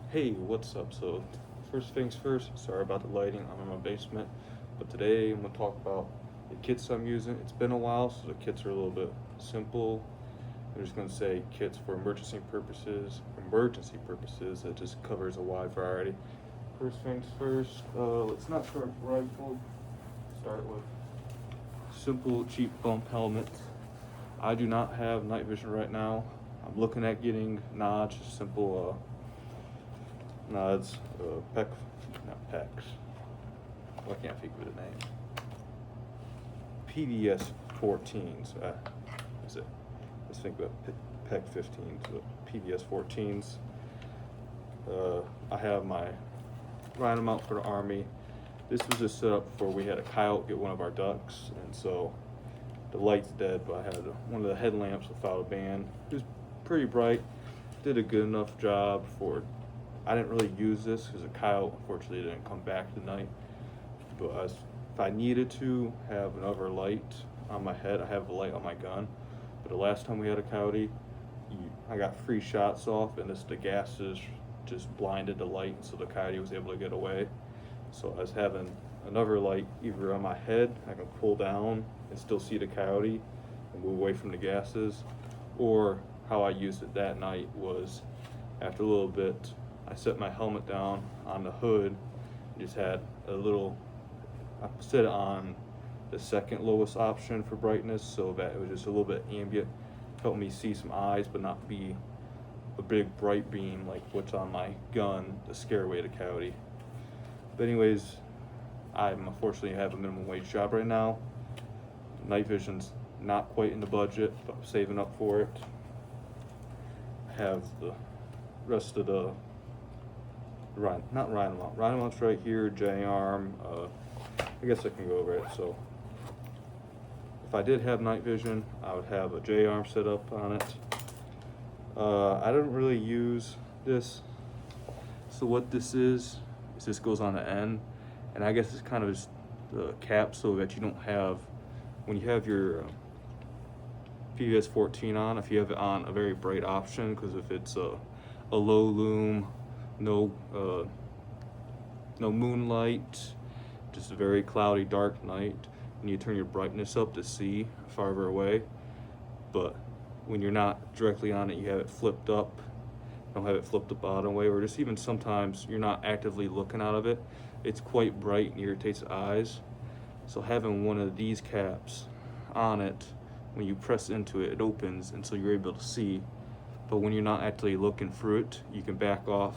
Hey, what's up? So, first things first, sorry about the lighting. I'm in my basement, but today I'm gonna talk about the kits I'm using. It's been a while, so the kits are a little bit simple. I'm just gonna say kits for emergency purposes. Emergency purposes, it just covers a wide variety. First things first, let's not start with rifle. Start with simple, cheap bump helmets. I do not have night vision right now. I'm looking at getting Notch, simple nods, Peck, not Pecs. Well, I can't think of the name. PDS 14s. Is it? Let's think about Peck 15s, but PDS 14s. I have my rhino mount for the Army. This was just set up for we had a coyote get one of our ducks, and so the light's dead, but I had one of the headlamps without a band. It was pretty bright. Did a good enough job for. I didn't really use this because the coyote unfortunately didn't come back tonight. But if I needed to have another light on my head, I have a light on my gun. But the last time we had a coyote, I got 3 shots off, and the gases just blinded the light, so the coyote was able to get away. So I was having another light either on my head, I can pull down and still see the coyote and move away from the gases, or how I used it that night was after a little bit, I set my helmet down on the hood, just had a little, I set it on the second lowest option for brightness so that it was just a little bit ambient, helped me see some eyes but not be a big bright beam like what's on my gun to scare away the coyote. But anyways, I'm unfortunately have a minimum wage job right now. Night vision's not quite in the budget, but I'm saving up for it. I have the rest of the not rhino mount. Rhino mount's right here, J-arm. I guess I can go over it. So if I did have night vision, I would have a J-arm set up on it. I don't really use this. So what this is this goes on the end, and I guess it's kind of just the cap so that you don't have, when you have your PVS 14 on, if you have it on a very bright option, because if it's a low lume, no moonlight, just a very cloudy dark night, and you turn your brightness up to see farther away, but when you're not directly on it, you have it flipped up. Don't have it flipped the bottom way, or just even sometimes you're not actively looking out of it, it's quite bright and irritates the eyes. So having one of these caps on it, when you press into it, it opens, and so you're able to see. But when you're not actually looking through it, you can back off,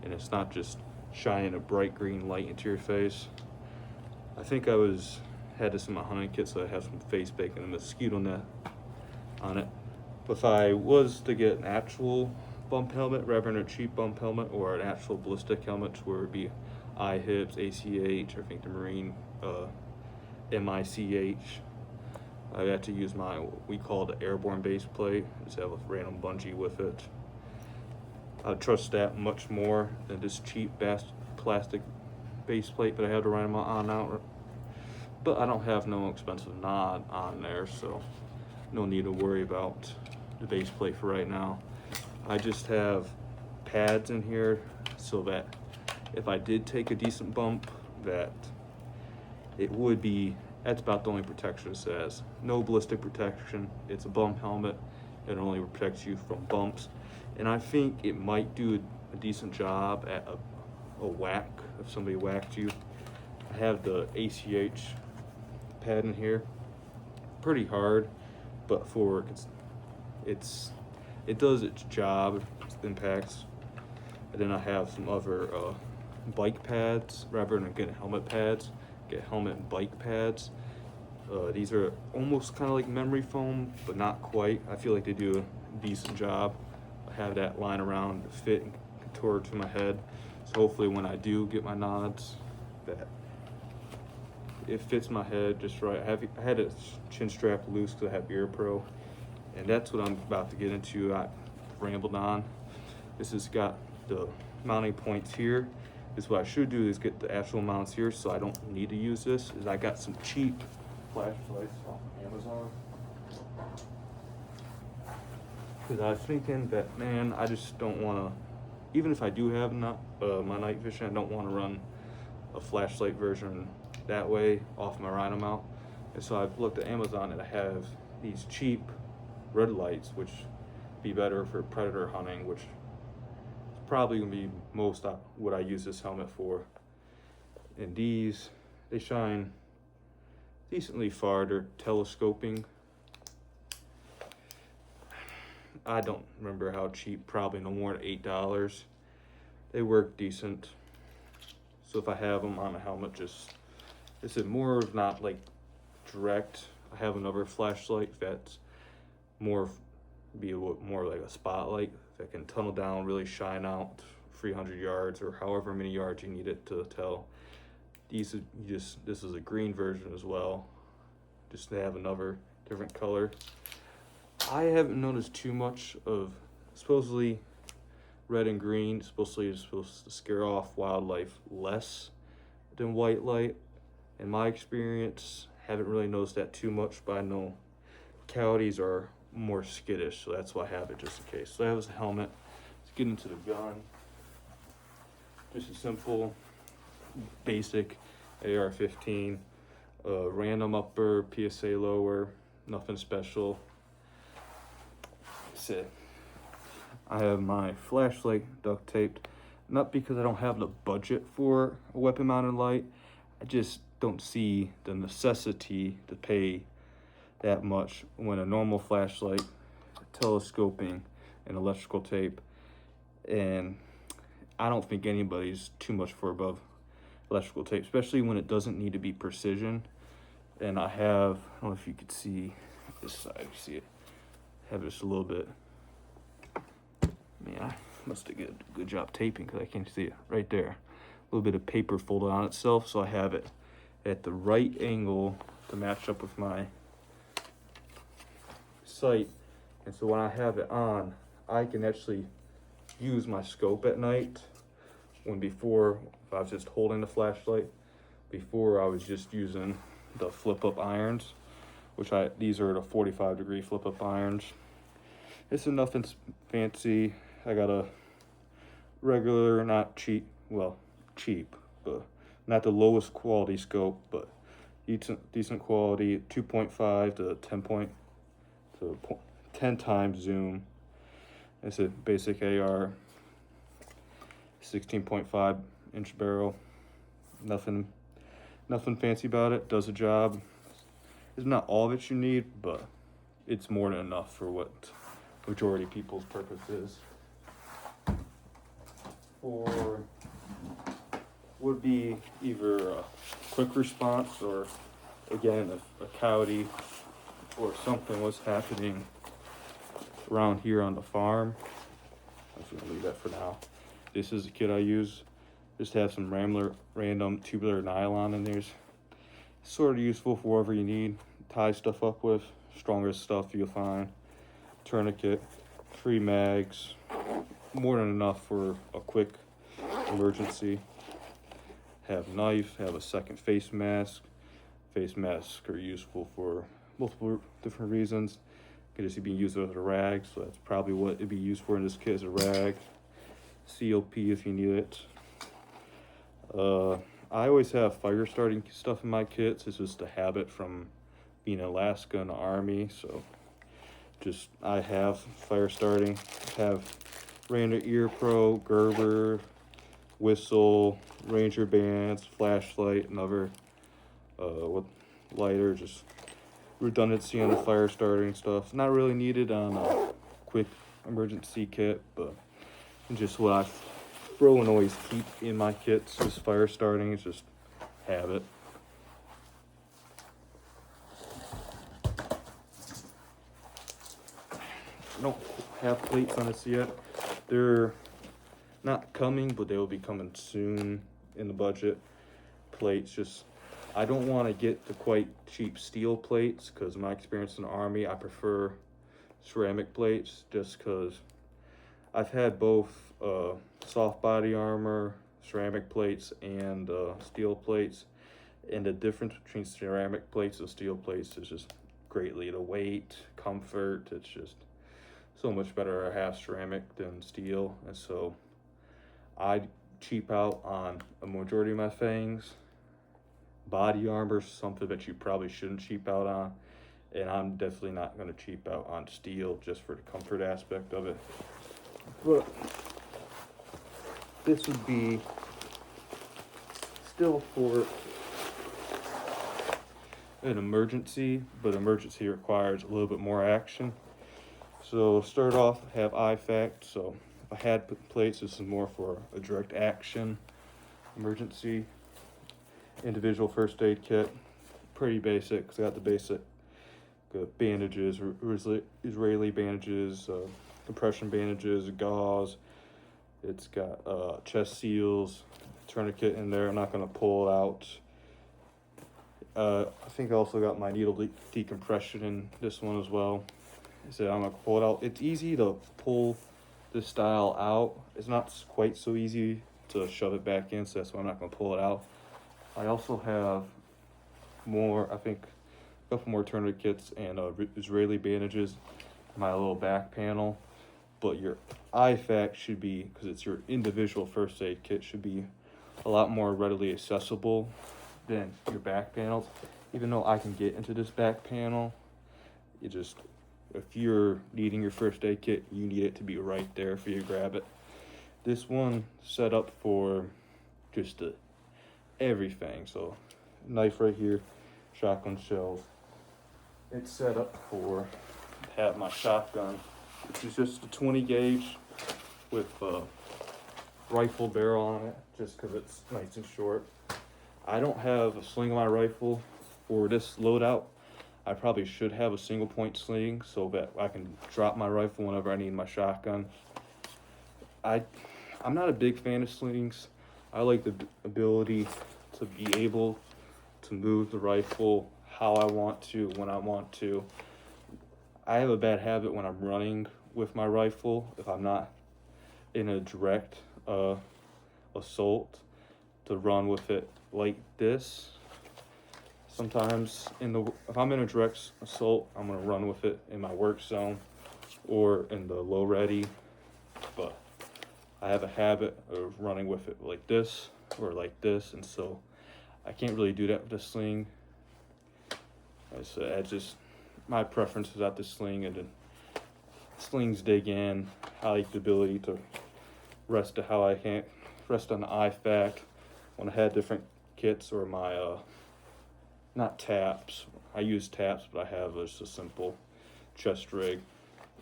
and it's not just shining a bright green light into your face. I think I had this in my hunting kit, so I have some face bake and a mosquito net on it. But if I was to get an actual bump helmet rather than a cheap bump helmet, or an actual ballistic helmet where it would be IHIPS, ACH, I think the Marine MICH, I had to use what we call the airborne base plate. Just have a random bungee with it. I trust that much more than this cheap plastic base plate that I have to run on out. But I don't have no expensive nod on there, so no need to worry about the base plate for right now. I just have pads in here so that if I did take a decent bump, that it would be, that's about the only protection it says. No ballistic protection, it's a bump helmet, it only protects you from bumps. And I think it might do a decent job at a whack, if somebody whacked you. I have the ACH pad in here, pretty hard, but for it does its job, its impacts. And then I have some other bike pads, rather than getting helmet pads, get helmet and bike pads. These are almost kind of like memory foam, but not quite. I feel like they do a decent job. I have that line around to fit and contour to my head. So hopefully when I do get my nods, that it fits my head just right. I had a chin strap loose because I have Ear Pro, and that's what I'm about to get into. I rambled on. This has got the mounting points here. Is what I should do is get the actual mounts here, so I don't need to use this. Is I got some cheap flashlights off Amazon. Because I was thinking that, man, I just don't want to even if I do have not my night vision, I don't want to run a flashlight version that way off my Rhino mount. And so I've looked at Amazon and I have these cheap red lights, which be better for predator hunting, which is probably gonna be most what I use this helmet for. And these, they shine decently far. They're telescoping. I don't remember how cheap, probably no more than $8. They work decent. So if I have them on a helmet, just, it's more of not like direct. I have another flashlight that's more, more like a spotlight that can tunnel down, really shine out 300 yards or however many yards you need it to tell. This is a green version as well. Just they have another different color. I haven't noticed too much of, supposedly red and green supposedly is supposed to scare off wildlife less than white light. In my experience, haven't really noticed that too much, but I know coyotes are more skittish, so that's why I have it just in case. So that was the helmet. Let's get into the gun. Just a simple, basic AR-15, random upper, PSA lower, nothing special. That's it. I have my flashlight duct taped, not because I don't have the budget for a weapon mounted light. I just don't see the necessity to pay that much when a normal flashlight, telescoping, and electrical tape, and I don't think anybody's too much for above electrical tape, especially when it doesn't need to be precision. And I don't know if you could see this side, you see it, I have this a little bit. Man, I must have did a good job taping because I can't see it right there. A little bit of paper folded on itself, so I have it at the right angle to match up with my sight. And so when I have it on, I can actually use my scope at night. When before, if I was just holding the flashlight, before I was just using the flip up irons, these are the 45-degree flip up irons. It's nothing fancy. I got a regular, not cheap, well, cheap, but not the lowest quality scope, but decent quality, 2.5 to 10 times zoom. It's a basic AR, 16.5 inch barrel. Nothing fancy about it. Does the job. It's not all that you need, but it's more than enough for what majority of people's purpose is. Or would be either a quick response or, again, a coyote or something was happening around here on the farm. I'm just gonna leave that for now. This is the kit I use. Just have some random tubular nylon in there. Sort of useful for whatever you need. Tie stuff up with. Strongest stuff you'll find. Tourniquet, 3 mags. More than enough for a quick emergency. Have knife, have a second face mask. Face masks are useful for multiple different reasons. Could just be used as a rag, so that's probably what it'd be used for in this kit, as a rag. COP if you need it. I always have fire starting stuff in my kits. It's just a habit from being in Alaska in the Army, so I have fire starting. Have Ranger Ear Pro, Gerber, whistle, Ranger bands, flashlight, another with lighter, just redundancy on the fire starting stuff. Not really needed on a quick emergency kit, but just what I throw and always keep in my kits is fire starting. It's just habit. I don't have plates on this yet. They're not coming, but they will be coming soon in the budget. Plates, I don't want to get the quite cheap steel plates because my experience in the Army, I prefer ceramic plates just because I've had both soft body armor, ceramic plates, and steel plates. And the difference between ceramic plates and steel plates is just greatly the weight, comfort. It's just so much better to have ceramic than steel. And so I cheap out on a majority of my things. Body armor, something that you probably shouldn't cheap out on. And I'm definitely not going to cheap out on steel just for the comfort aspect of it. But this would be still for an emergency, but emergency requires a little bit more action. So start off, have IFAC. So if I had put in place, this is more for a direct action emergency. Individual first aid kit, pretty basic. Cause I got the basic bandages, Israeli bandages, compression bandages, gauze. It's got chest seals, tourniquet in there. I'm not gonna pull it out. I think I also got my needle decompression in this one as well. So I'm gonna pull it out. It's easy to pull this style out. It's not quite so easy to shove it back in, so that's why I'm not gonna pull it out. I also have more, I think, a couple more tourniquets and Israeli bandages in my little back panel. But your IFAC should be, because it's your individual first aid kit, should be a lot more readily accessible than your back panels. Even though I can get into this back panel, if you're needing your first aid kit, you need it to be right there for you to grab it. This one set up for just everything. So knife right here, shotgun shells. It's set up for have my shotgun, which is just a 20 gauge with a rifle barrel on it, just because it's nice and short. I don't have a sling on my rifle for this loadout. I probably should have a single point sling so that I can drop my rifle whenever I need my shotgun. I'm not a big fan of slings. I like the ability to be able to move the rifle how I want to, when I want to. I have a bad habit when I'm running with my rifle, if I'm not in a direct assault, to run with it like this. Sometimes if I'm in a direct assault, I'm gonna run with it in my work zone or in the low ready. But I have a habit of running with it like this or like this, and so I can't really do that with the sling. My preference is at the sling, and then slings dig in. I like the ability to rest on the IFAC when I had different kits, or my not taps. I use taps, but I have just a simple chest rig.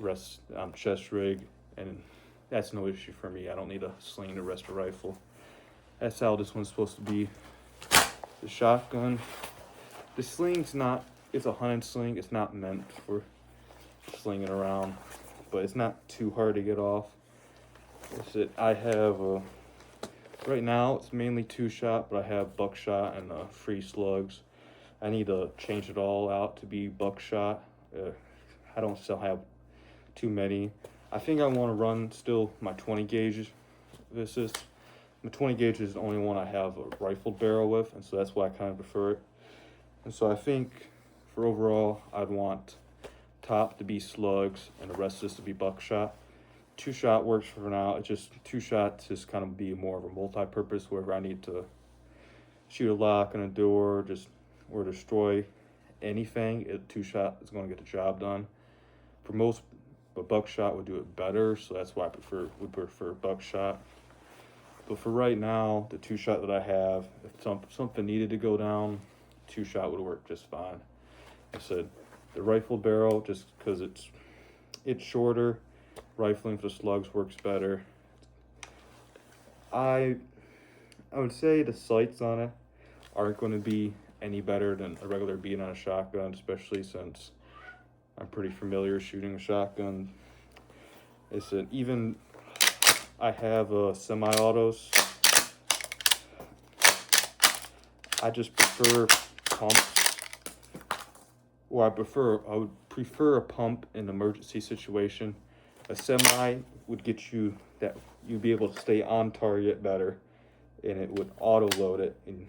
Rest on chest rig, and that's no issue for me. I don't need a sling to rest a rifle. That's how this one's supposed to be. The shotgun. The sling's it's a hunting sling. It's not meant for slinging around, but it's not too hard to get off. I have right now it's mainly 2-shot, but I have buckshot and free slugs. I need to change it all out to be buckshot. I don't still have too many. I think I want to run still my 20 gauge. My 20 gauge is the only one I have a rifled barrel with, and so that's why I kind of prefer it. And so I think for overall, I'd want top to be slugs and the rest of this to be buckshot. 2-shot works for now. It's just 2-shot just kind of be more of a multi-purpose, wherever I need to shoot a lock on a door, or destroy anything. 2-shot is going to get the job done. For most, but buckshot would do it better, so that's why would prefer buckshot. But for right now, the 2-shot that I have, if something needed to go down, 2-shot would work just fine. I said the rifle barrel, just because it's shorter. Rifling for slugs works better. I would say the sights on it aren't going to be any better than a regular bead on a shotgun, especially since I'm pretty familiar shooting a shotgun. Even I have semi-autos. I just prefer pumps. Or I would prefer a pump in an emergency situation. A semi would get you that you'd be able to stay on target better, and it would auto load it and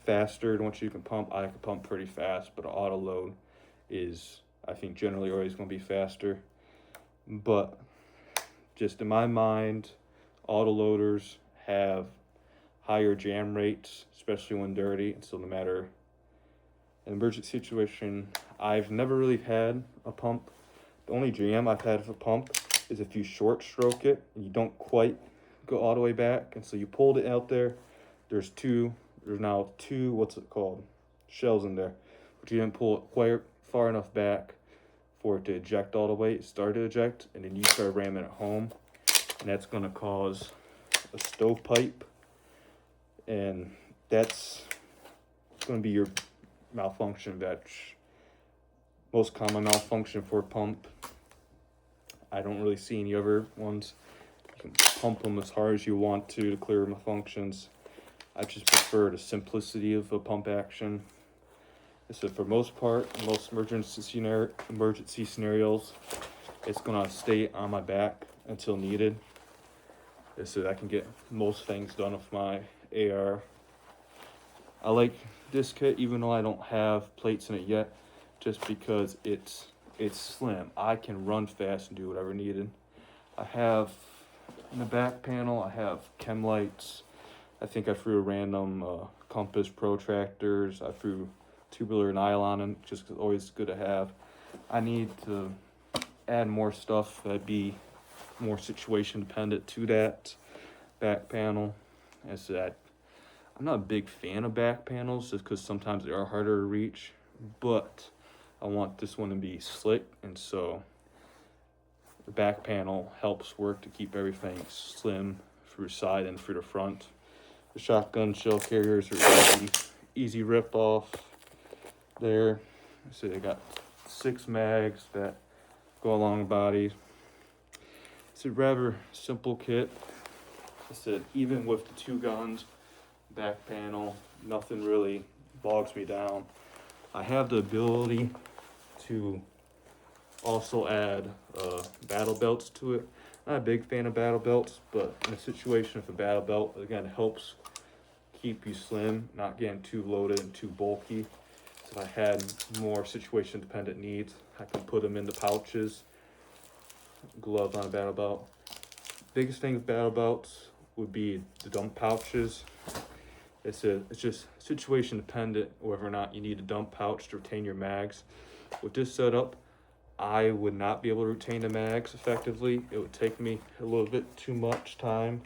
faster. Once you can pump, I can pump pretty fast, but auto load is, I think, generally always going to be faster. But just in my mind, autoloaders have higher jam rates, especially when dirty. And so no matter an emergency situation, I've never really had a pump. The only jam I've had with a pump is if you short stroke it and you don't quite go all the way back. And so you pulled it out there. There's now two, what's it called? Shells in there. But you didn't pull it quite far enough back for it to eject all the way. It started to eject, and then you start ramming it home. And that's going to cause a stovepipe. And that's going to be your malfunction. That's most common malfunction for a pump. I don't really see any other ones. You can pump them as hard as you want to clear malfunctions. I just prefer the simplicity of a pump action. So for most part, most emergency scenarios, it's gonna stay on my back until needed. So I can get most things done with my AR. I like this kit even though I don't have plates in it yet, just because it's slim. I can run fast and do whatever needed. I have in the back panel, I have chem lights. I think I threw a random compass protractors. I threw tubular nylon in, just 'cause it's always good to have. I need to add more stuff that'd be more situation dependent to that back panel. As that, I'm not a big fan of back panels just because sometimes they are harder to reach, but I want this one to be slick, and so the back panel helps work to keep everything slim through side and through the front. The shotgun shell carriers are easy rip off there. So they got 6 mags that go along the body. It's a rather simple kit. I said even with the 2 guns, back panel, nothing really bogs me down. I have the ability to also add battle belts to it. Not a big fan of battle belts, but in a situation with a battle belt, again, helps keep you slim, not getting too loaded and too bulky. So if I had more situation dependent needs, I can put them into pouches. Gloves on a battle belt. Biggest thing with battle belts would be the dump pouches. It's just situation dependent whether or not you need a dump pouch to retain your mags. With this setup, I would not be able to retain the mags effectively. It would take me a little bit too much time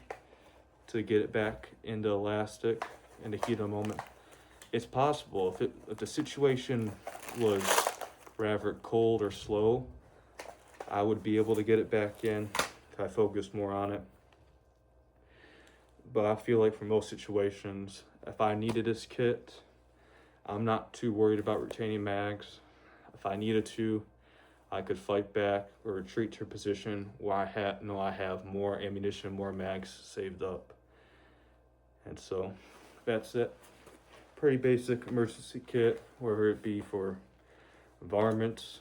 to get it back into elastic in the heat of the moment. It's possible if the situation was rather cold or slow, I would be able to get it back in if I focused more on it. But I feel like for most situations, if I needed this kit, I'm not too worried about retaining mags. If I needed to, I could fight back or retreat to a position where I have more ammunition, more mags saved up. And so that's it. Pretty basic emergency kit, whether it be for varmints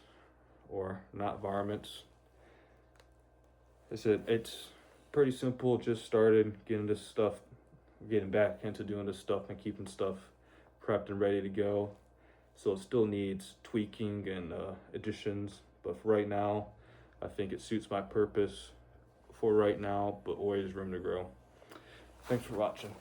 or not varmints. It's pretty simple. Just started getting back into doing this stuff and keeping stuff prepped and ready to go. So it still needs tweaking and additions, but for right now, I think it suits my purpose for right now, but always room to grow. Thanks for watching.